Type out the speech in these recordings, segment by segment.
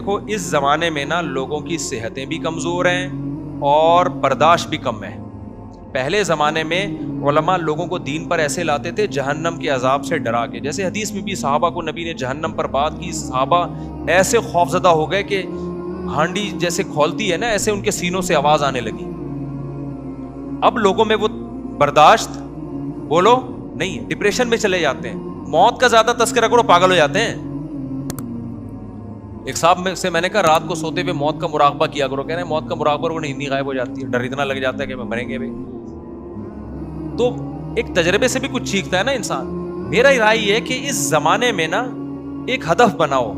دیکھو اس زمانے میں نا لوگوں کی صحتیں بھی کمزور ہیں اور برداشت بھی کم ہے. پہلے زمانے میں علماء لوگوں کو دین پر ایسے لاتے تھے جہنم کے عذاب سے ڈرا کے. جیسے حدیث میں بھی صحابہ کو نبی نے جہنم پر بات کی, صحابہ ایسے خوفزدہ ہو گئے کہ ہانڈی جیسے کھولتی ہے نا ایسے ان کے سینوں سے آواز آنے لگی. اب لوگوں میں وہ برداشت بولو نہیں ہے, ڈپریشن میں چلے جاتے ہیں. موت کا زیادہ تذکرہ کرو پاگل ہو جاتے ہیں. ایک صاحب سے میں نے کہا رات کو سوتے ہوئے موت کا مراقبہ کیا کرو. کہہ رہے ہیں موت کا مراقبہ کرو نیند غائب ہو جاتی ہے, ڈر اتنا لگ جاتا ہے کہ مریں گے بھائی. تو ایک تجربے سے بھی کچھ سیکھتا ہے نا انسان. میرا رائے یہ ہے کہ اس زمانے میں نا ایک ہدف بناؤ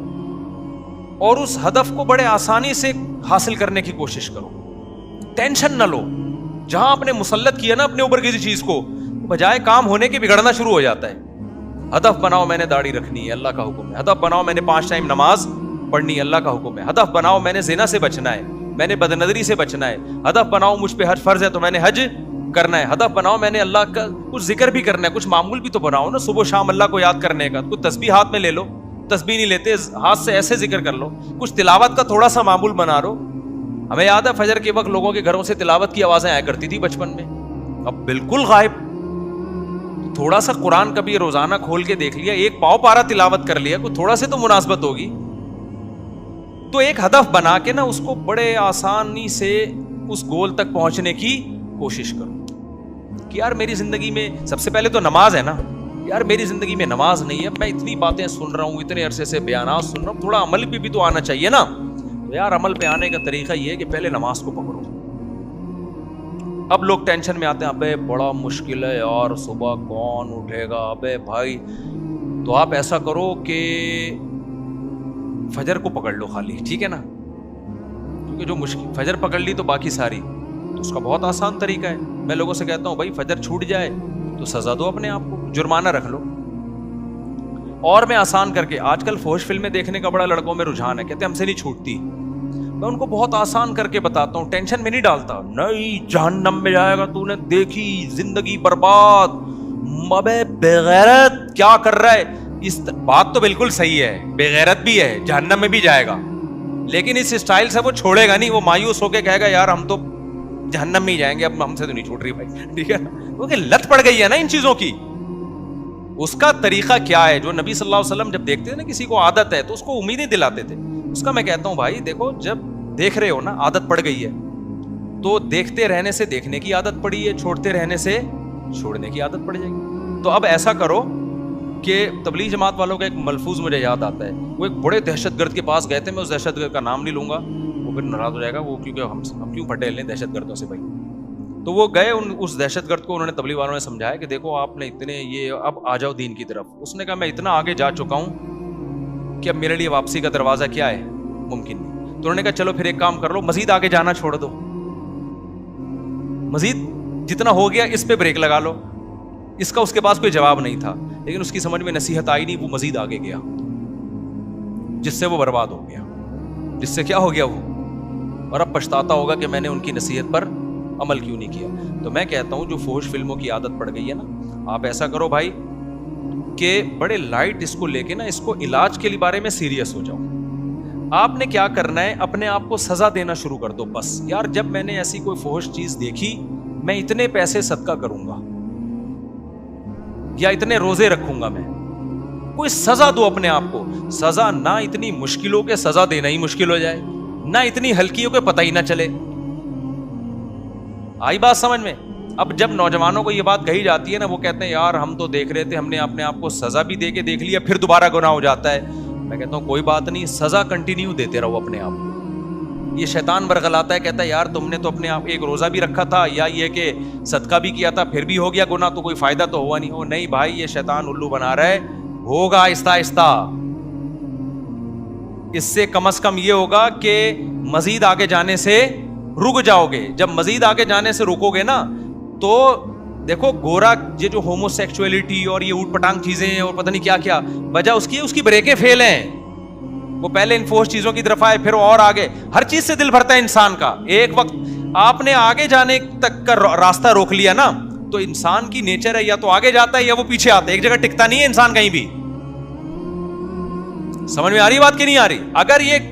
اور اس ہدف کو بڑے آسانی سے حاصل کرنے کی کوشش کرو. ٹینشن نہ لو. جہاں آپ نے مسلط کیا نا اپنے اوپر کسی چیز کو, بجائے کام ہونے کے بگڑنا شروع ہو جاتا ہے. ہدف بناؤ میں نے داڑھی رکھنی ہے, اللہ کا حکم ہے. ہدف بناؤ میں نے 5 ٹائم نماز پڑھنی ہے, اللہ کا حکم ہے. ہدف بناؤ میں نے زنا سے بچنا ہے, میں نے بدنظری سے بچنا ہے. ہدف بناؤ مجھ پہ حج فرض ہے تو میں نے حج کرنا ہے. ہدف بناؤ میں نے اللہ کا کچھ ذکر بھی کرنا ہے, کچھ معمول بھی تو بناؤ نا, صبح شام اللہ کو یاد کرنے کا. کچھ تسبیح ہاتھ میں لے لو, تسبیح نہیں لیتے ہاتھ سے ایسے ذکر کر لو. کچھ تلاوت کا تھوڑا سا معمول بنا لو. ہمیں یاد ہے فجر کے وقت لوگوں کے گھروں سے تلاوت کی آوازیں آیا کرتی تھی بچپن میں, اب بالکل غائب. تھوڑا سا قرآن کبھی روزانہ کھول کے دیکھ لیا, ایک پاؤ پارا تلاوت کر لیا, کوئی تھوڑا سے تو مناسبت ہوگی. تو ایک ہدف بنا کے نا اس کو بڑے آسانی سے اس گول تک پہنچنے کی کوشش کرو کہ یار میری زندگی میں سب سے پہلے تو نماز ہے نا. یار میری زندگی میں نماز نہیں ہے, میں اتنی باتیں سن رہا ہوں, اتنے عرصے سے بیانات سن رہا ہوں, تھوڑا عمل بھی تو آنا چاہیے نا. تو یار عمل پہ آنے کا طریقہ یہ ہے کہ پہلے نماز کو پکڑو. اب لوگ ٹینشن میں آتے ہیں, ابے بڑا مشکل ہے یار, صبح کون اٹھے گا. ابے بھائی تو آپ ایسا کرو کہ فجر کو پکڑ لو خالی, ٹھیک ہے نا, کیونکہ جو مشکل فجر پکڑ لی تو باقی ساری, تو اس کا بہت آسان طریقہ ہے. میں لوگوں سے کہتا ہوں بھائی فجر چھوٹ جائے تو سزا دو اپنے آپ کو, جرمانہ رکھ لو. اور میں آسان کر کے, آج کل فحش فلمیں دیکھنے کا بڑا لڑکوں میں رجحان ہے, کہتے ہیں ہم سے نہیں چھوٹتی. میں ان کو بہت آسان کر کے بتاتا ہوں, ٹینشن میں نہیں ڈالتا. نہیں جہنم میں جائے گا, تو نے دیکھی زندگی برباد, ابے بغیرت کیا کر رہا ہے. اس بات تو بالکل صحیح ہے, بغیرت بھی ہے, جہنم میں بھی جائے گا, لیکن اس اسٹائل سے وہ چھوڑے گا نہیں. وہ مایوس ہو کے کہے گا یار ہم تو جہنم میں ہی جائیں گے, اب ہم سے تو نہیں چھوٹ رہی بھائی, ٹھیک ہے نا, کیونکہ لت پڑ گئی ہے نا ان چیزوں کی. اس کا طریقہ کیا ہے, جو نبی صلی اللہ علیہ وسلم جب دیکھتے تھے نا کسی کو عادت ہے تو اس کو امیدیں دلاتے تھے. اس کا میں کہتا ہوں بھائی دیکھو, جب دیکھ رہے ہو نا عادت پڑ گئی ہے, تو دیکھتے رہنے سے دیکھنے کی عادت پڑی ہے, چھوڑتے رہنے سے چھوڑنے کی عادت پڑ جائے گی. تو اب ایسا کرو کہ تبلیغ جماعت والوں کا ایک ملفوظ مجھے یاد آتا ہے. وہ ایک بڑے دہشت گرد کے پاس گئے تھے, میں اس دہشت گرد کا نام نہیں لوں گا, وہ پھر ناراض ہو جائے گا, وہ کیونکہ ہم کیوں پٹیل لیں دہشت گردوں سے بھائی. تو وہ گئے اس دہشت گرد کو, انہوں نے تبلیغ والوں نے سمجھایا کہ دیکھو آپ نے اتنے یہ, اب آ جاؤ دین کی طرف. اس نے کہا میں اتنا آگے جا چکا ہوں کہ اب میرے لیے واپسی کا دروازہ کیا ہے, ممکن نہیں. تو انہوں نے کہا چلو پھر ایک کام کر لو, مزید آگے جانا چھوڑ دو, مزید جتنا ہو گیا اس پہ بریک لگا لو. اس کا اس کے پاس کوئی جواب نہیں تھا, لیکن اس کی سمجھ میں نصیحت آئی نہیں, وہ مزید آگے گیا, جس سے وہ برباد ہو گیا, جس سے کیا ہو گیا وہ, اور اب پچھتاتا ہوگا کہ میں نے ان کی نصیحت پر عمل کیوں نہیں کیا. تو میں کہتا ہوں جو فحش فلموں کی عادت پڑ گئی ہے نا, آپ ایسا کرو بھائی کہ بڑے لائٹ اس کو لے کے نا, اس کو علاج کے بارے میں سیریس ہو جاؤ. آپ نے کیا کرنا ہے, اپنے آپ کو سزا دینا شروع کر دو. بس یار جب میں نے ایسی کوئی فحش چیز دیکھی, میں اتنے پیسے صدقہ کروں گا یا اتنے روزے رکھوں گا. میں کوئی سزا دو اپنے آپ کو. سزا نہ اتنی مشکل ہو کہ سزا دینا ہی مشکل ہو جائے, نہ اتنی ہلکی ہو کہ پتہ ہی نہ چلے. آئی بات سمجھ میں؟ اب جب نوجوانوں کو یہ بات کہی جاتی ہے نا, وہ کہتے ہیں یار ہم تو دیکھ رہے تھے, ہم نے اپنے آپ کو سزا بھی دے کے دیکھ لیا, پھر دوبارہ گناہ ہو جاتا ہے. میں کہتا ہوں کوئی بات نہیں, سزا کنٹینیو دیتے رہو اپنے آپ کو. یہ شیطان برغلاتا ہے, کہتا ہے یار تم نے تو اپنے آپ ایک روزہ بھی رکھا تھا, یا یہ کہ صدقہ بھی کیا تھا, پھر بھی ہو گیا گناہ, تو کوئی فائدہ تو ہوا نہیں. ہو نہیں بھائی, یہ شیطان الو بنا رہا ہے, ہوگا آہستہ آہستہ. اس سے کم از کم یہ ہوگا کہ مزید آگے جانے سے رک جاؤ گے. جب مزید آگے جانے سے رکو گے نا, تو دیکھو گورا یہ جو ہومو سیکچولیٹی اور یہ اوٹ پٹانگ چیزیں ہیں اور پتہ نہیں کیا کیا, وجہ اس کی بریکیں فیل ہیں. وہ پہلے ان فوش چیزوں کی طرف آئے, پھر اور آگے. ہر چیز سے دل بھرتا ہے انسان کا. ایک وقت آپ نے آگے جانے تک کا راستہ روک لیا نا, تو انسان کی نیچر ہے یا تو آگے جاتا ہے یا وہ پیچھے آتا ہے, ایک جگہ ٹکتا نہیں ہے انسان کہیں بھی. سمجھ میں آ رہی بات کہ نہیں آ رہی؟ اگر یہ